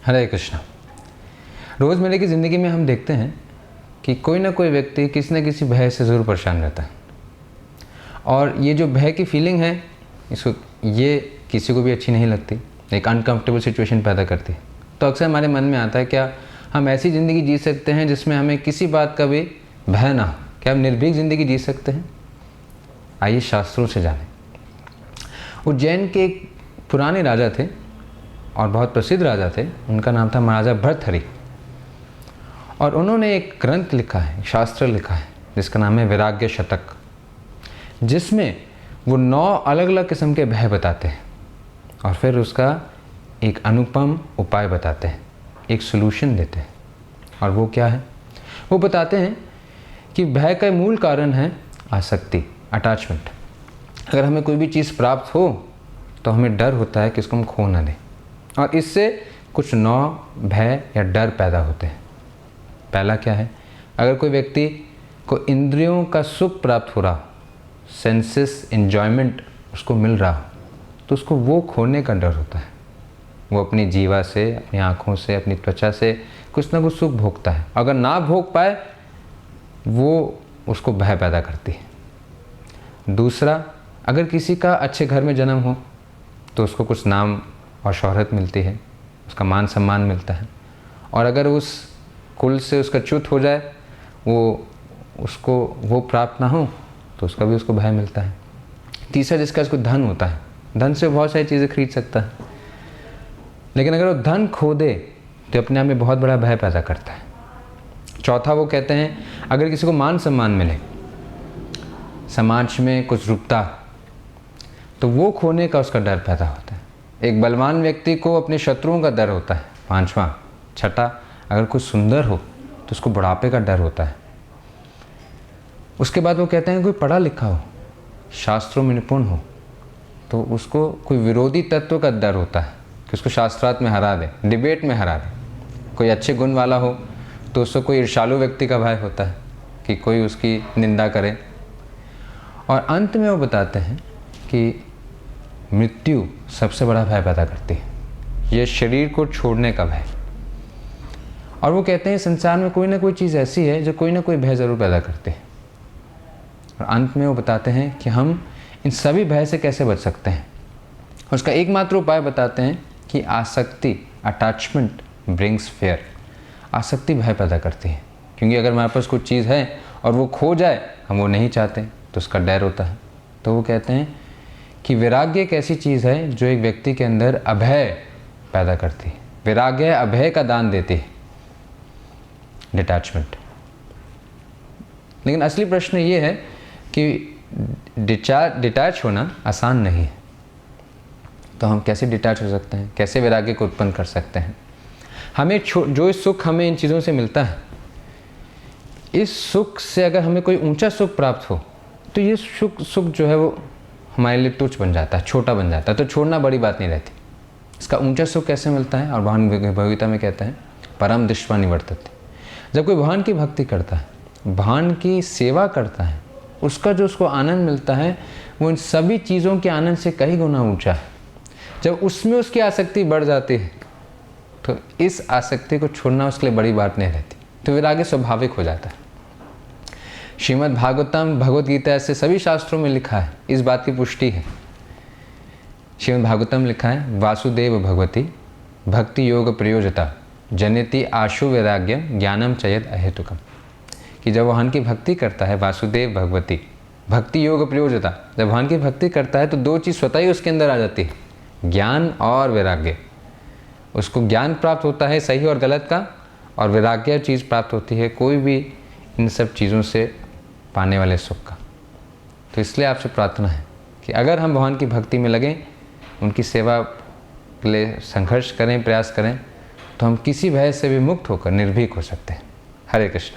हरे कृष्णा। रोज़मर्रा की ज़िंदगी में हम देखते हैं कि कोई ना कोई व्यक्ति किसी न किसी भय से ज़रूर परेशान रहता है, और ये जो भय की फीलिंग है ये किसी को भी अच्छी नहीं लगती, एक अनकंफर्टेबल सिचुएशन पैदा करती है। तो अक्सर हमारे मन में आता है, क्या हम ऐसी ज़िंदगी जी सकते हैं जिसमें हमें किसी बात का भी भय ना हो? क्या हम निर्भीक ज़िंदगी जी सकते हैं? आइए शास्त्रों से जानें। उज्जैन के एक पुराने राजा थे और बहुत प्रसिद्ध राजा थे। उनका नाम था महाराजा भर्तृहरि, और उन्होंने एक ग्रंथ लिखा है, एक शास्त्र लिखा है जिसका नाम है वैराग्य शतक, जिसमें वो 9 अलग अलग किस्म के भय बताते हैं और फिर उसका एक अनुपम उपाय बताते हैं, एक सॉल्यूशन देते हैं। और वो क्या है? वो बताते हैं कि भय का मूल कारण है आसक्ति, अटैचमेंट। अगर हमें कोई भी चीज़ प्राप्त हो तो हमें डर होता है कि इसको हम खो ना दें, और इससे कुछ 9 भय या डर पैदा होते हैं। पहला क्या है? अगर कोई व्यक्ति को इंद्रियों का सुख प्राप्त हो रहा हो, सेंसेस एन्जॉयमेंट उसको मिल रहा हो, तो उसको वो खोने का डर होता है। वो अपनी जीवा से, अपनी आँखों से, अपनी त्वचा से कुछ ना कुछ सुख भोगता है। अगर ना भोग पाए, वो उसको भय पैदा करती है। दूसरा, अगर किसी का अच्छे घर में जन्म हो तो उसको कुछ नाम और शोहरत मिलती है, उसका मान सम्मान मिलता है। और अगर उस कुल से उसका च्युत हो जाए, उसको वो प्राप्त ना हो, तो उसका भी उसको भय मिलता है। तीसरा, जिसका उसको धन होता है, धन से बहुत सारी चीज़ें खरीद सकता है, लेकिन अगर वो धन खो दे तो अपने आप में बहुत बड़ा भय पैदा करता है। चौथा, वो कहते हैं अगर किसी को मान सम्मान मिले, समाज में कुछ रुकता, तो वो खोने का उसका डर पैदा होता है। एक बलवान व्यक्ति को अपने शत्रुओं का डर होता है। पांचवा, छठा, अगर कुछ सुंदर हो तो उसको बुढ़ापे का डर होता है। उसके बाद वो कहते हैं कोई पढ़ा लिखा हो, शास्त्रों में निपुण हो, तो उसको कोई विरोधी तत्व का डर होता है कि उसको शास्त्रार्थ में हरा दे, डिबेट में हरा दे। कोई अच्छे गुण वाला हो तो उसको कोई ईर्ष्यालु व्यक्ति का भय होता है कि कोई उसकी निंदा करे। और अंत में वो बताते हैं कि मृत्यु सबसे बड़ा भय पैदा करती है, ये शरीर को छोड़ने का भय। और वो कहते हैं संसार में कोई ना कोई चीज़ ऐसी है जो कोई ना कोई भय ज़रूर पैदा करती है। और अंत में वो बताते हैं कि हम इन सभी भय से कैसे बच सकते हैं। उसका एकमात्र उपाय बताते हैं कि आसक्ति, अटैचमेंट ब्रिंग्स फेयर। आसक्ति भय पैदा करती है, क्योंकि अगर हमारे पास कुछ चीज़ है और वो खो जाए, हम वो नहीं चाहते, तो उसका डर होता है। तो वो कहते हैं कि वैराग्य एक ऐसी चीज़ है जो एक व्यक्ति के अंदर अभय पैदा करती है। वैराग्य अभय का दान देती है, डिटैचमेंट। लेकिन असली प्रश्न ये है कि डिटैच होना आसान नहीं है। तो हम कैसे डिटैच हो सकते हैं? कैसे वैराग्य को उत्पन्न कर सकते हैं? हमें जो सुख हमें इन चीज़ों से मिलता है, इस सुख से अगर हमें कोई ऊंचा सुख प्राप्त हो तो ये सुख जो है वो हमारे लिए तुच्छ बन जाता है, छोटा बन जाता है, तो छोड़ना बड़ी बात नहीं रहती। इसका ऊंचा सुख कैसे मिलता है? और भगवान भगवगीता में कहते हैं परम दृष्ट्वा निवर्तते। जब कोई भगवान की भक्ति करता है, भगवान की सेवा करता है, उसका जो उसको आनंद मिलता है वो इन सभी चीज़ों के आनंद से कई गुना ऊंचा है। जब उसमें उसकी आसक्ति बढ़ जाती है तो इस आसक्ति को छोड़ना उसके लिए बड़ी बात नहीं रहती, तो वैराग्य स्वाभाविक हो जाता है। श्रीमद् भागवतम, भगवद गीता, ऐसे सभी शास्त्रों में लिखा है, इस बात की पुष्टि है। श्रीमद् भागवतम लिखा है वासुदेव भगवती भक्ति योग प्रयोजता जनिति आशु वैराग्य ज्ञानम चयत अहेतुकम। कि जब भगवान की भक्ति करता है, वासुदेव भगवती भक्ति योग प्रयोजता, जब भगवान की भक्ति करता है तो 2 चीज़ स्वतः ही उसके अंदर आ जाती है, ज्ञान और वैराग्य। उसको ज्ञान प्राप्त होता है सही और गलत का, और वैराग्य चीज़ प्राप्त होती है कोई भी इन सब चीज़ों से पाने वाले सुख का। तो इसलिए आपसे प्रार्थना है कि अगर हम भगवान की भक्ति में लगें, उनकी सेवा के लिए संघर्ष करें, प्रयास करें, तो हम किसी भय से भी मुक्त होकर निर्भीक हो सकते हैं। हरे कृष्ण।